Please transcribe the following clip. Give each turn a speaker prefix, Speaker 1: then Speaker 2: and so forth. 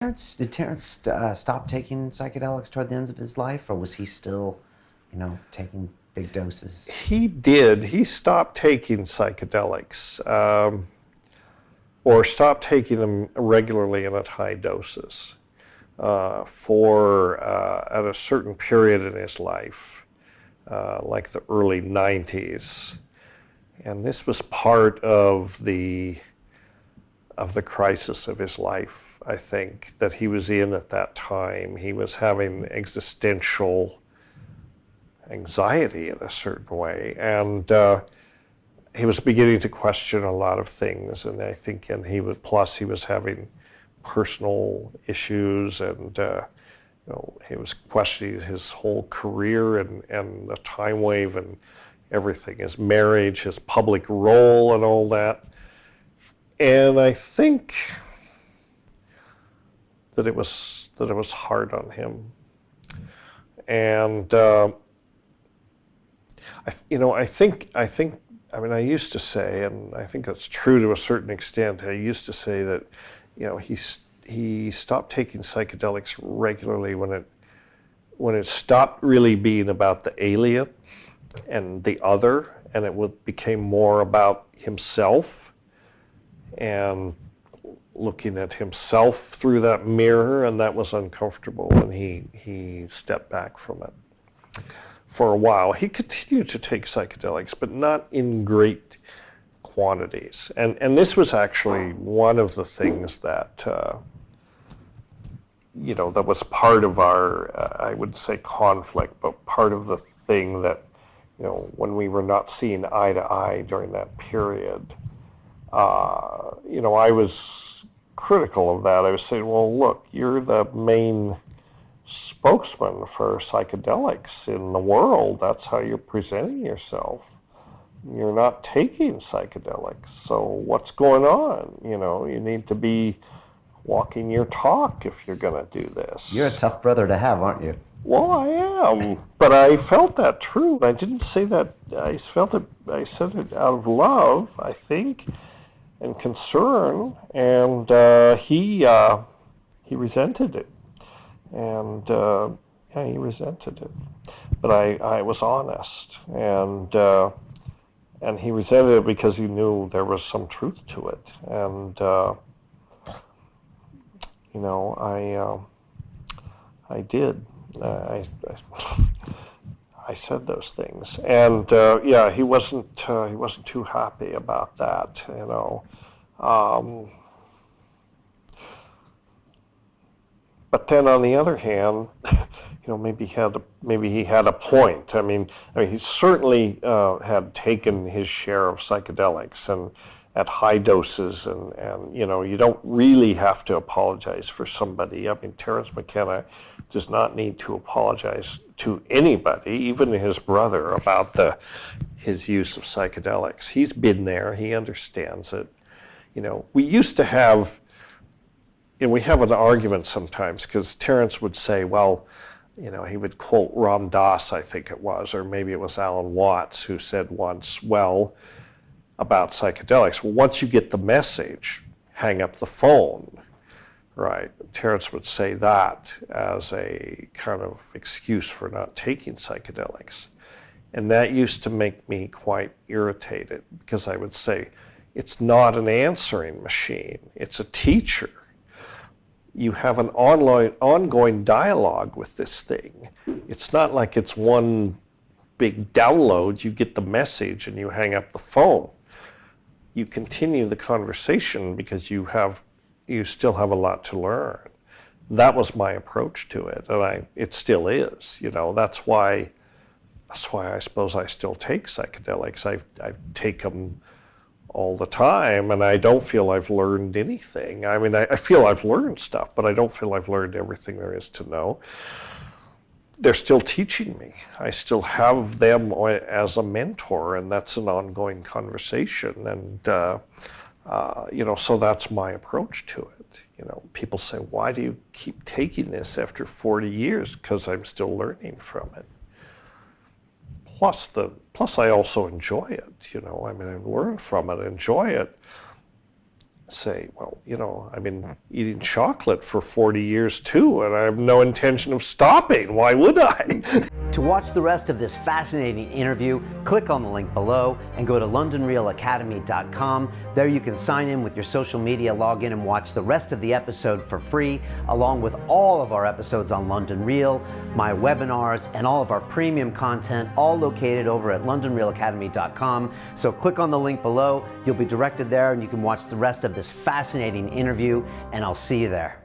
Speaker 1: Did Terrence stop taking psychedelics toward the ends of his life, or was he still, taking big doses?
Speaker 2: He did. He stopped taking psychedelics, or stopped taking them regularly and at high doses for at a certain period in his life, like the early 90s. And this was part of the crisis of his life, I think, that he was in at that time. He was having existential anxiety in a certain way, and he was beginning to question a lot of things. And I think, he was having personal issues, and he was questioning his whole career and the time wave and everything, his marriage, his public role, and all that. And I think that it was hard on him. And I used to say, and I think that's true to a certain extent. I used to say that, he stopped taking psychedelics regularly when it stopped really being about the alien and the other, and it became more about himself and looking at himself through that mirror, and that was uncomfortable, and he stepped back from it for a while. He continued to take psychedelics, but not in great quantities. And this was actually one of the things that that was part of our, I wouldn't say conflict, but part of the thing that, when we were not seeing eye to eye during that period, I was critical of that. I was saying, well, look, you're the main spokesman for psychedelics in the world. That's how you're presenting yourself. You're not taking psychedelics. So what's going on? You need to be walking your talk if you're going to do this.
Speaker 1: You're a tough brother to have, aren't you?
Speaker 2: Well, I am, but I felt that true. I didn't say that. I felt it. I said it out of love, I think, and concern. And he resented it, and he resented it. But I was honest, and he resented it because he knew there was some truth to it. And I did. I said those things, and he wasn't too happy about that, But then on the other hand, maybe he had a point. I mean, he certainly had taken his share of psychedelics and at high doses, and you don't really have to apologize for somebody. I mean, Terence McKenna does not need to apologize to anybody, even his brother, about his use of psychedelics. He's been there. He understands it. We used to have, and we have an argument sometimes, because Terence would say, well, he would quote Ram Dass, I think it was, or maybe it was Alan Watts, who said once, well, about psychedelics, well, once you get the message, hang up the phone, right? Terence would say that as a kind of excuse for not taking psychedelics. And that used to make me quite irritated, because I would say, it's not an answering machine, it's a teacher. You have an ongoing dialogue with this thing. It's not like it's one big download, you get the message and you hang up the phone. You continue the conversation because you still have a lot to learn. That was my approach to it, and it still is. That's why I suppose I still take psychedelics. I take them all the time, and I don't feel I've learned anything. I mean, I feel I've learned stuff, but I don't feel I've learned everything there is to know. They're still teaching me. I still have them as a mentor, and that's an ongoing conversation. And so that's my approach to it. People say, "Why do you keep taking this after 40 years?" Because I'm still learning from it. Plus, I also enjoy it. I mean, I learn from it, enjoy it, say, well, you know, I've been eating chocolate for 40 years too, and I have no intention of stopping. Why would I?
Speaker 1: To watch the rest of this fascinating interview, click on the link below and go to londonrealacademy.com. There you can sign in with your social media login and watch the rest of the episode for free, along with all of our episodes on London Real, my webinars, and all of our premium content, all located over at londonrealacademy.com. So click on the link below, you'll be directed there, and you can watch the rest of this fascinating interview, and I'll see you there.